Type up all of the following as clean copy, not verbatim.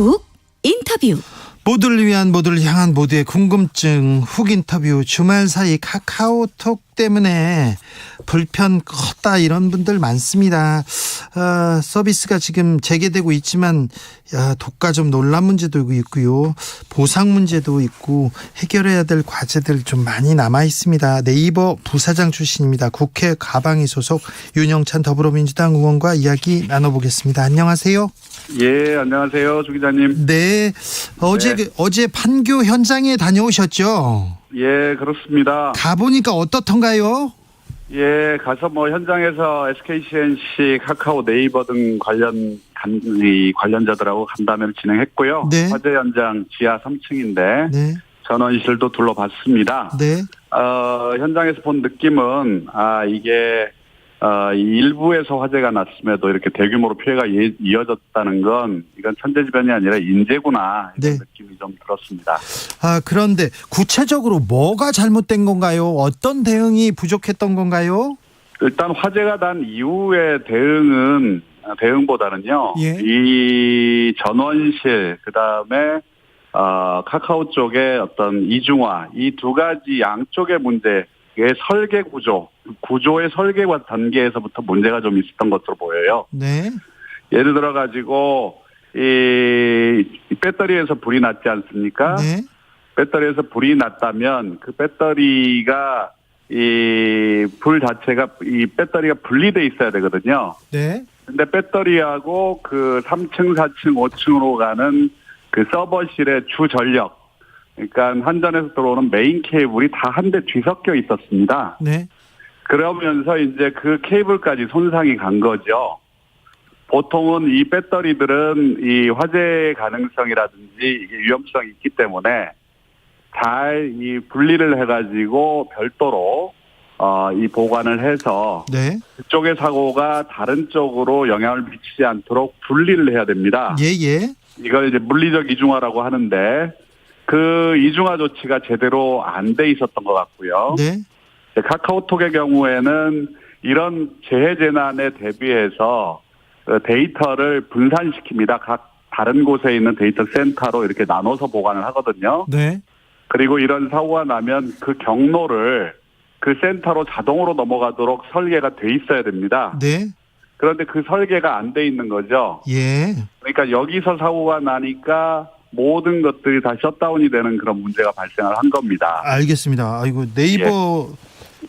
훅 인터뷰. 모두를 위한, 모두를 향한, 모두의 궁금증 훅 인터뷰. 주말 사이 카카오톡 때문에 불편 컸다 이런 분들 많습니다. 서비스가 지금 재개되고 있지만 독과점 논란 문제도 있고요, 보상 문제도 있고 해결해야 될 과제들 좀 많이 남아 있습니다. 네이버 부사장 출신입니다. 국회 가방위 소속 윤영찬 더불어민주당 의원과 이야기 나눠보겠습니다. 안녕하세요. 예, 안녕하세요, 주 기자님. 네, 어제 판교 현장에 다녀오셨죠? 예, 그렇습니다. 가보니까 어떻던가요? 예, 가서 현장에서 SKCNC, 카카오, 네이버 등 관련자들하고 간담회를 진행했고요. 네. 화재 현장 지하 3층인데 네. 전원실도 둘러봤습니다. 네. 현장에서 본 느낌은 이게 일부에서 화재가 났음에도 이렇게 대규모로 피해가 이어졌다는 건 이건 천재지변이 아니라 인재구나, 이런 네. 느낌이 좀 들었습니다. 그런데 그런데 구체적으로 뭐가 잘못된 건가요? 어떤 대응이 부족했던 건가요? 일단 화재가 난 이후의 대응보다는요, 예. 이 전원실, 그 다음에 카카오 쪽의 어떤 이중화, 이 두 가지 양쪽의 문제의 설계 구조의 설계와 단계에서부터 문제가 좀 있었던 것으로 보여요. 네. 예를 들어 가지고 이 배터리에서 불이 났지 않습니까? 네. 배터리에서 불이 났다면 그 배터리가 이 불 자체가 이 배터리가 분리돼 있어야 되거든요. 네. 근데 배터리하고 그 3층, 4층, 5층으로 가는 그 서버실의 주 전력, 그러니까 한전에서 들어오는 메인 케이블이 다 한 대 뒤섞여 있었습니다. 네. 그러면서 이제 그 케이블까지 손상이 간 거죠. 보통은 이 배터리들은 이 화재 가능성이라든지 이게 위험성이 있기 때문에 잘 이 분리를 해가지고 별도로 이 보관을 해서 네. 그쪽의 사고가 다른 쪽으로 영향을 미치지 않도록 분리를 해야 됩니다. 예. 이걸 이제 물리적 이중화라고 하는데 그 이중화 조치가 제대로 안 돼 있었던 것 같고요. 네. 카카오톡의 경우에는 이런 재해 재난에 대비해서 데이터를 분산시킵니다. 각 다른 곳에 있는 데이터 센터로 이렇게 나눠서 보관을 하거든요. 네. 그리고 이런 사고가 나면 그 경로를 그 센터로 자동으로 넘어가도록 설계가 돼 있어야 됩니다. 네. 그런데 그 설계가 안 돼 있는 거죠. 예. 그러니까 여기서 사고가 나니까 모든 것들이 다 셧다운이 되는 그런 문제가 발생을 한 겁니다. 알겠습니다. 아이고, 네이버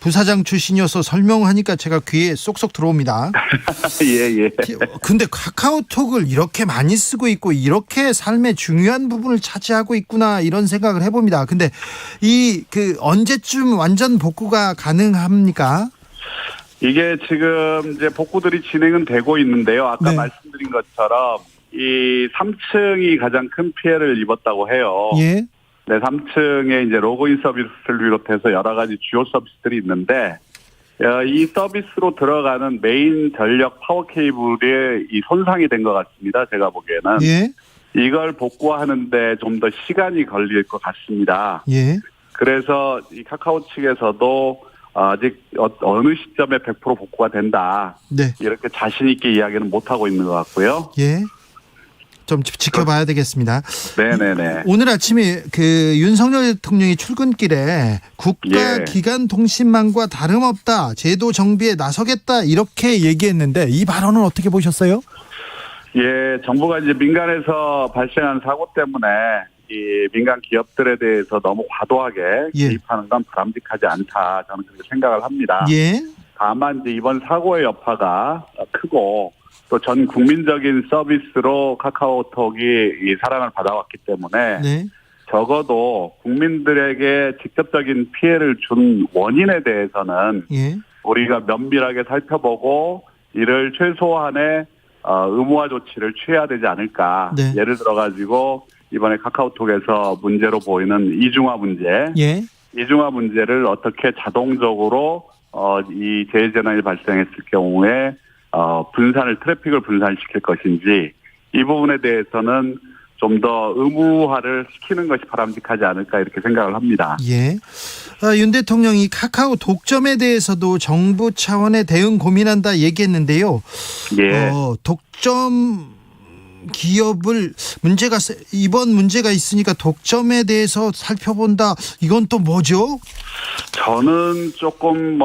부사장 출신이어서 설명하니까 제가 귀에 쏙쏙 들어옵니다. 예. 근데 카카오톡을 이렇게 많이 쓰고 있고 이렇게 삶의 중요한 부분을 차지하고 있구나, 이런 생각을 해봅니다. 근데 언제쯤 완전 복구가 가능합니까? 이게 지금 이제 복구들이 진행은 되고 있는데요. 아까 네. 말씀드린 것처럼 이 3층이 가장 큰 피해를 입었다고 해요. 예. 네, 3층에 이제 로그인 서비스를 비롯해서 여러 가지 주요 서비스들이 있는데, 이 서비스로 들어가는 메인 전력 파워 케이블이 이 손상이 된 것 같습니다. 제가 보기에는. 예. 이걸 복구하는데 좀 더 시간이 걸릴 것 같습니다. 예. 그래서 이 카카오 측에서도 아직 어느 시점에 100% 복구가 된다, 네. 이렇게 자신 있게 이야기는 못 하고 있는 것 같고요. 예. 좀 지켜봐야 되겠습니다. 네네네. 오늘 아침에 윤석열 대통령이 출근길에 국가기관통신망과 다름없다, 제도 정비에 나서겠다, 이렇게 얘기했는데 이 발언은 어떻게 보셨어요? 예, 정부가 이제 민간에서 발생한 사고 때문에 이 민간 기업들에 대해서 너무 과도하게 개입하는 건 바람직하지 않다, 저는 그렇게 생각을 합니다. 예. 다만 이제 이번 사고의 여파가 크고 또 전 국민적인 서비스로 카카오톡이 이 사랑을 받아왔기 때문에 네. 적어도 국민들에게 직접적인 피해를 준 원인에 대해서는 예. 우리가 면밀하게 살펴보고 이를 최소한의 의무화 조치를 취해야 되지 않을까. 네. 예를 들어가지고 이번에 카카오톡에서 문제로 보이는 이중화 문제, 예. 이중화 문제를 어떻게 자동적으로 이 재해재난이 발생했을 경우에 트래픽을 분산시킬 것인지, 이 부분에 대해서는 좀 더 의무화를 시키는 것이 바람직하지 않을까, 이렇게 생각을 합니다. 예. 윤 대통령이 카카오 독점에 대해서도 정부 차원의 대응 고민한다 얘기했는데요. 예. 독점 기업을 이번 문제가 있으니까 독점에 대해서 살펴본다. 이건 또 뭐죠? 저는 조금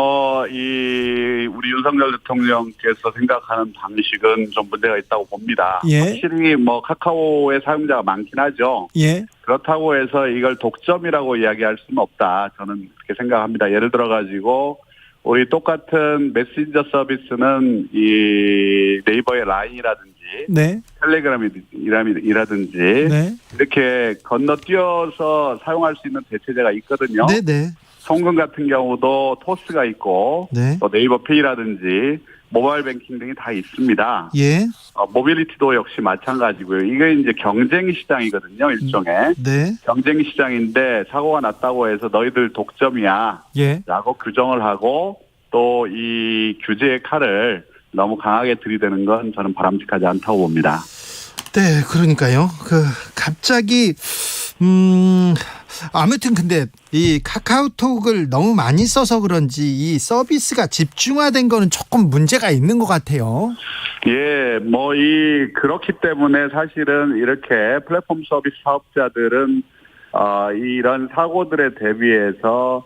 우리 윤석열 대통령께서 생각하는 방식은 좀 문제가 있다고 봅니다. 예. 확실히 카카오의 사용자가 많긴 하죠. 예. 그렇다고 해서 이걸 독점이라고 이야기할 수는 없다. 저는 그렇게 생각합니다. 예를 들어 가지고 우리 똑같은 메신저 서비스는 이 네이버의 라인이라든지 네. 텔레그램이라든지 네. 이렇게 건너뛰어서 사용할 수 있는 대체제가 있거든요. 네, 네. 송금 같은 경우도 토스가 있고 네. 또 네이버 페이라든지 모바일 뱅킹 등이 다 있습니다. 예. 모빌리티도 역시 마찬가지고요. 이게 이제 경쟁 시장이거든요, 일종의. 네. 경쟁 시장인데 사고가 났다고 해서 너희들 독점이야. 예. 라고 규정을 하고 또 이 규제의 칼을 너무 강하게 들이대는 건 저는 바람직하지 않다고 봅니다. 네, 그러니까요. 갑자기 아무튼 근데 이 카카오톡을 너무 많이 써서 그런지 이 서비스가 집중화된 거는 조금 문제가 있는 것 같아요. 예, 그렇기 때문에 사실은 이렇게 플랫폼 서비스 사업자들은 이런 사고들에 대비해서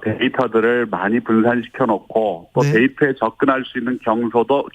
데이터들을 많이 분산시켜 놓고 또 네. 데이터에 접근할 수 있는 경로도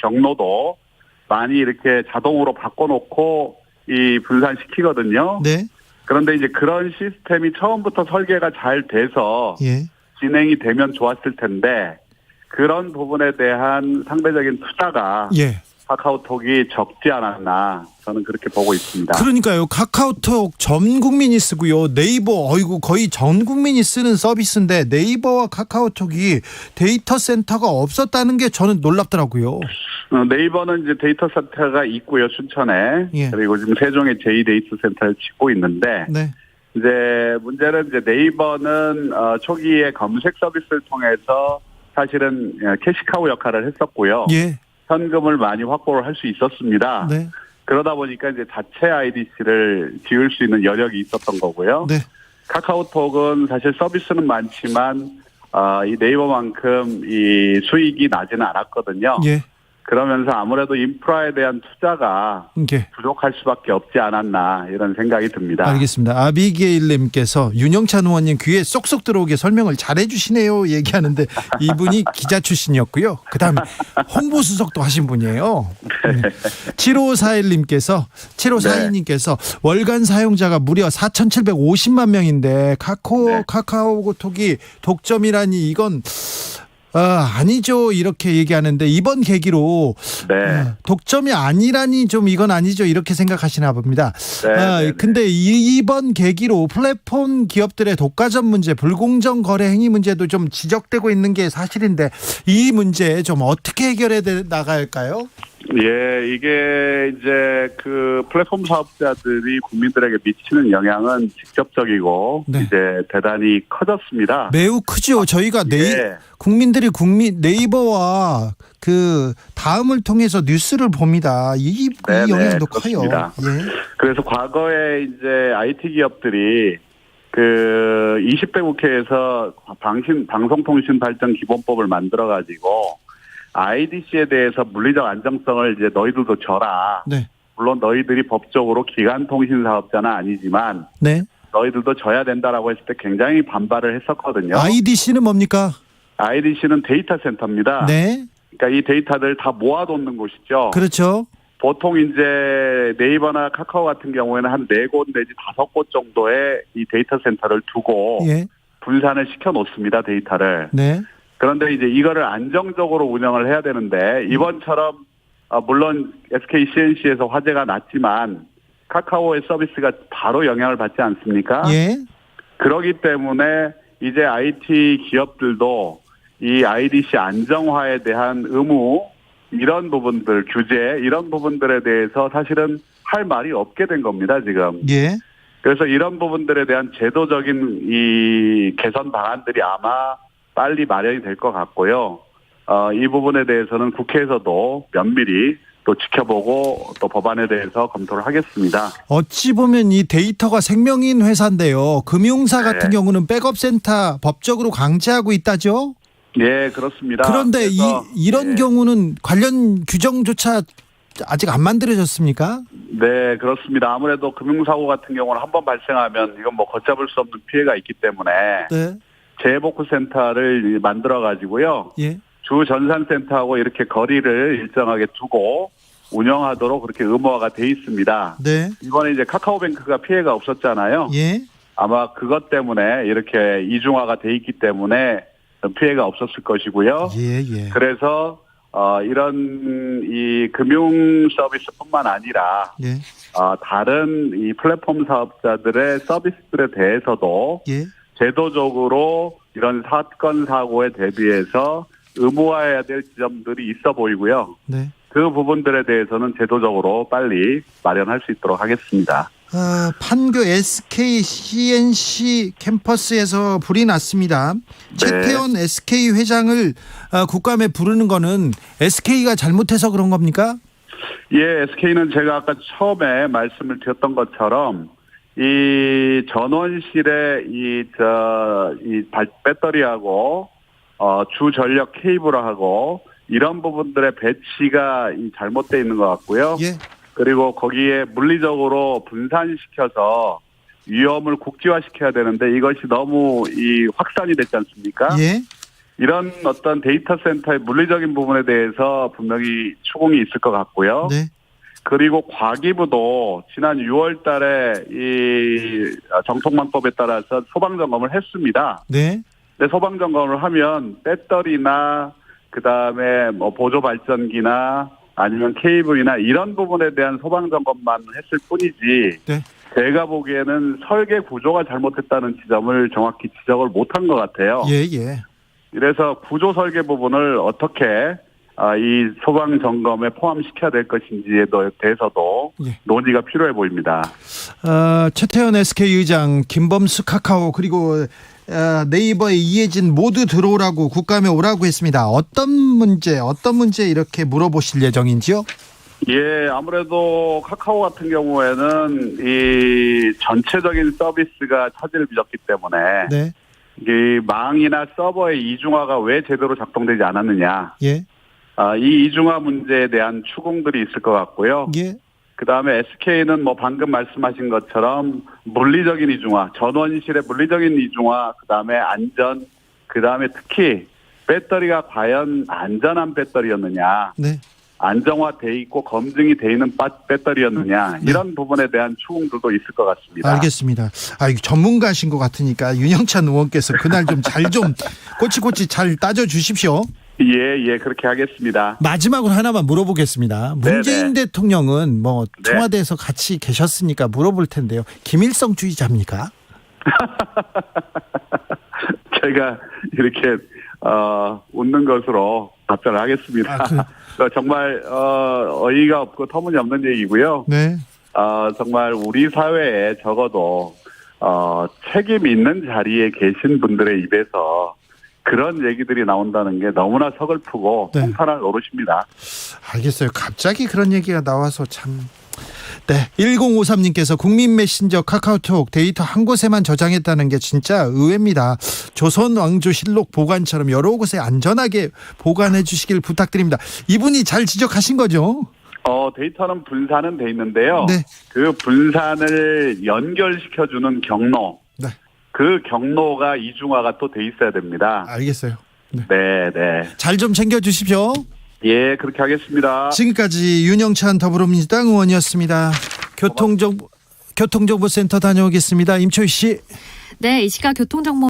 많이 이렇게 자동으로 바꿔놓고 이 분산시키거든요. 네. 그런데 이제 그런 시스템이 처음부터 설계가 잘 돼서 예. 진행이 되면 좋았을 텐데 그런 부분에 대한 상대적인 투자가 예. 카카오톡이 적지 않았나 저는 그렇게 보고 있습니다. 그러니까요. 카카오톡 전 국민이 쓰고요. 네이버 거의 전 국민이 쓰는 서비스인데 네이버와 카카오톡이 데이터 센터가 없었다는 게 저는 놀랍더라고요. 네이버는 이제 데이터 센터가 있고요, 춘천에. 예. 그리고 지금 세종에 제2데이터 센터를 짓고 있는데 네. 이제 문제는 이제 네이버는 초기에 검색 서비스를 통해서 사실은 캐시카우 역할을 했었고요. 예. 현금을 많이 확보를 할 수 있었습니다. 네. 그러다 보니까 이제 자체 IDC를 지을 수 있는 여력이 있었던 거고요. 네. 카카오톡은 사실 서비스는 많지만 이 네이버만큼 이 수익이 나지는 않았거든요. 예. 그러면서 아무래도 인프라에 대한 투자가 예. 부족할 수밖에 없지 않았나 이런 생각이 듭니다. 알겠습니다. 아비게일님께서 윤영찬 의원님 귀에 쏙쏙 들어오게 설명을 잘해 주시네요 얘기하는데 이분이 기자 출신이었고요. 그다음에 홍보수석도 하신 분이에요. 네. 7541님께서 월간 사용자가 무려 4,750만 명인데 카카오톡이 독점이라니 이건 아니죠 이렇게 얘기하는데 이번 계기로 독점이 아니라니 좀 이건 아니죠 이렇게 생각하시나 봅니다. 근데 이번 계기로 플랫폼 기업들의 독과점 문제, 불공정 거래 행위 문제도 좀 지적되고 있는 게 사실인데 이 문제 좀 어떻게 해결해 나갈까요? 예, 이게 이제 그 플랫폼 사업자들이 국민들에게 미치는 영향은 직접적이고 이제 대단히 커졌습니다. 매우 크죠. 저희가 국민들이 네이버와 그 다음을 통해서 뉴스를 봅니다. 이 영향도 커요. 예. 그래서 과거에 이제 IT 기업들이 그 20대 국회에서 방송통신발전기본법을 만들어 가지고 IDC에 대해서 물리적 안정성을 이제 너희들도 져라. 네. 물론 너희들이 법적으로 기간통신 사업자는 아니지만 너희들도 져야 된다라고 했을 때 굉장히 반발을 했었거든요. IDC는 뭡니까? IDC는 데이터 센터입니다. 네. 그러니까 이 데이터들 다 모아놓는 곳이죠. 그렇죠. 보통 이제 네이버나 카카오 같은 경우에는 한 4곳 내지 5곳 정도의 이 데이터 센터를 두고 분산을 시켜 놓습니다. 데이터를. 네. 그런데 이제 이거를 안정적으로 운영을 해야 되는데 이번처럼 물론 SK CNC에서 화재가 났지만 카카오의 서비스가 바로 영향을 받지 않습니까? 예. 그렇기 때문에 이제 IT 기업들도 이 IDC 안정화에 대한 의무 이런 부분들 규제 이런 부분들에 대해서 사실은 할 말이 없게 된 겁니다 지금. 예. 그래서 이런 부분들에 대한 제도적인 이 개선 방안들이 아마 빨리 마련이 될 것 같고요. 이 부분에 대해서는 국회에서도 면밀히 또 지켜보고 또 법안에 대해서 검토를 하겠습니다. 어찌 보면 이 데이터가 생명인 회사인데요. 금융사 같은 경우는 백업센터 법적으로 강제하고 있다죠? 네, 그렇습니다. 그런데 이런 경우는 관련 규정조차 아직 안 만들어졌습니까? 네, 그렇습니다. 아무래도 금융사고 같은 경우는 한번 발생하면 이건 뭐 걷잡을 수 없는 피해가 있기 때문에 네. 재복구센터를 만들어 가지고요. 예. 주 전산센터하고 이렇게 거리를 일정하게 두고 운영하도록 그렇게 의무화가 돼 있습니다. 네. 이번에 이제 카카오뱅크가 피해가 없었잖아요. 예. 아마 그것 때문에 이렇게 이중화가 돼 있기 때문에 피해가 없었을 것이고요. 예, 예. 그래서 이런 이 금융 서비스뿐만 아니라 예. 다른 이 플랫폼 사업자들의 서비스들에 대해서도 예. 제도적으로 이런 사건 사고에 대비해서 의무화해야 될 지점들이 있어 보이고요. 네. 그 부분들에 대해서는 제도적으로 빨리 마련할 수 있도록 하겠습니다. 판교 SK CNC 캠퍼스에서 불이 났습니다. 최태원 SK 회장을 국감에 부르는 거는 SK가 잘못해서 그런 겁니까? 예, SK는 제가 아까 처음에 말씀을 드렸던 것처럼 이 전원실에 이 배터리하고 주 전력 케이블하고 이런 부분들의 배치가 잘못되어 있는 것 같고요. 예. 그리고 거기에 물리적으로 분산시켜서 위험을 국지화시켜야 되는데 이것이 너무 확산이 됐지 않습니까? 예. 이런 어떤 데이터 센터의 물리적인 부분에 대해서 분명히 추궁이 있을 것 같고요. 네. 그리고 과기부도 지난 6월 달에 이 정통망법에 따라서 소방점검을 했습니다. 네. 근데 소방점검을 하면 배터리나 그다음에 뭐 보조발전기나 아니면 케이블이나 이런 부분에 대한 소방점검만 했을 뿐이지 네. 제가 보기에는 설계 구조가 잘못했다는 지점을 정확히 지적을 못한 것 같아요. 예, 예. 그래서 구조 설계 부분을 어떻게 이 소방 점검에 포함시켜야 될 것인지에 대해서도 예. 논의가 필요해 보입니다. 최태원 SK 의장, 김범수 카카오 그리고 네이버의 이혜진 모두 들어오라고 국감에 오라고 했습니다. 어떤 문제 이렇게 물어보실 예정인지요? 예, 아무래도 카카오 같은 경우에는 이 전체적인 서비스가 차질을 빚었기 때문에 네. 이 망이나 서버의 이중화가 왜 제대로 작동되지 않았느냐. 예. 이 이중화 문제에 대한 추궁들이 있을 것 같고요. 예. 그다음에 SK는 뭐 방금 말씀하신 것처럼 물리적인 이중화, 전원실의 물리적인 이중화, 그다음에 안전, 그다음에 특히 배터리가 과연 안전한 배터리였느냐, 네. 안정화돼 있고 검증이 돼 있는 배터리였느냐, 이런 부분에 대한 추궁들도 있을 것 같습니다. 알겠습니다. 전문가신 것 같으니까 윤영찬 의원께서 그날 좀 꼬치꼬치 잘 따져 주십시오. 예, 그렇게 하겠습니다. 마지막으로 하나만 물어보겠습니다. 문재인 대통령은 뭐 청와대에서 같이 계셨으니까 물어볼 텐데요. 김일성주의자입니까? 제가 이렇게 웃는 것으로 답변을 하겠습니다. 정말 어이가 없고 터무니없는 얘기고요. 네. 정말 우리 사회에 적어도 책임 있는 자리에 계신 분들의 입에서 그런 얘기들이 나온다는 게 너무나 서글프고 통탄할 노릇입니다. 알겠어요. 갑자기 그런 얘기가 나와서 참. 네, 1053님께서 국민 메신저 카카오톡 데이터 한 곳에만 저장했다는 게 진짜 의외입니다. 조선 왕조실록 보관처럼 여러 곳에 안전하게 보관해 주시길 부탁드립니다. 이분이 잘 지적하신 거죠? 데이터는 분산은 돼 있는데요. 네. 그 분산을 연결시켜주는 경로. 네. 그 경로가 이중화가 또 돼 있어야 됩니다. 알겠어요. 네. 네. 잘 좀 챙겨 주십시오. 예, 그렇게 하겠습니다. 지금까지 윤영찬 더불어민주당 의원이었습니다. 교통정보센터 다녀오겠습니다. 임초희 씨. 네, 이 시각 교통정보